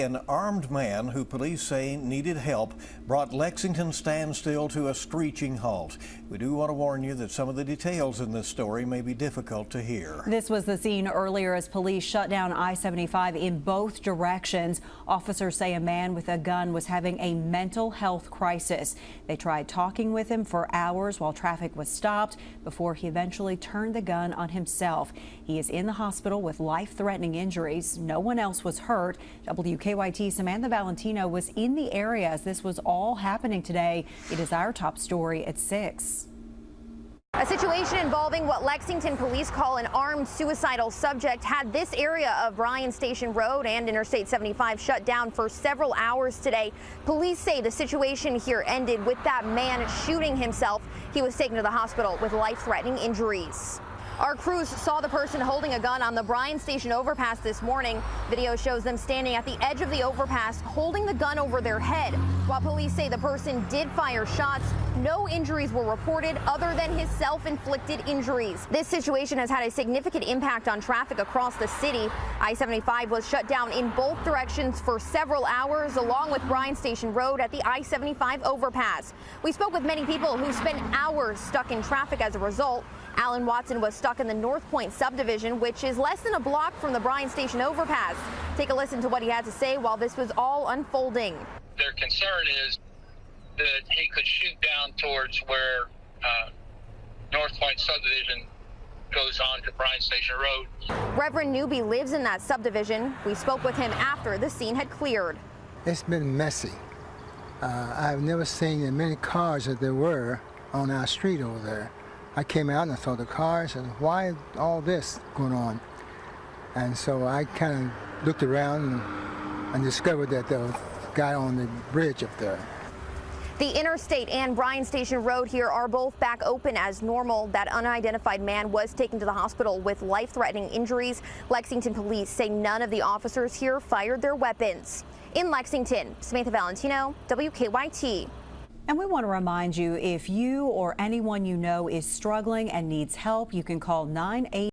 An armed man who police say needed help brought Lexington standstill to a screeching halt. We do want to warn you that some of the details in this story may be difficult to hear. This was the scene earlier as police shut down I-75 in both directions. Officers say a man with a gun was having a mental health crisis. They tried talking with him for hours while traffic was stopped before he eventually turned the gun on himself. He is in the hospital with life-threatening injuries. No one else was hurt. WKYT Samantha Valentino was in the area as this was all happening today. It is our top story at 6. A situation involving what Lexington police call an armed suicidal subject had this area of Bryan Station Road and Interstate 75 shut down for several hours today. Police say the situation here ended with that man shooting himself. He was taken to the hospital with life-threatening injuries. Our crews saw the person holding a gun on the Bryan Station overpass this morning. Video shows them standing at the edge of the overpass holding the gun over their head. While police say the person did fire shots, no injuries were reported other than his self-inflicted injuries. This situation has had a significant impact on traffic across the city. I-75 was shut down in both directions for several hours, along with Bryan Station Road at the I-75 overpass. We spoke with many people who spent hours stuck in traffic as a result. Alan Watson was stuck in the North Point subdivision, which is less than a block from the Bryan Station overpass. Take a listen to what he had to say while this was all unfolding. Their concern is that he could shoot down towards where North Point subdivision goes on to Bryan Station Road. Reverend Newby lives in that subdivision. We spoke with him after the scene had cleared. It's been messy. I've never seen as many cars as there were on our street over there. I came out and I saw the cars and why is all this going on? And so I kind of looked around and discovered that there was a guy on the bridge up there. The Interstate and Bryan Station Road here are both back open as normal. That unidentified man was taken to the hospital with life-threatening injuries. Lexington police say none of the officers here fired their weapons. In Lexington, Samantha Valentino, WKYT. And we want to remind you, if you or anyone you know is struggling and needs help, you can call 988.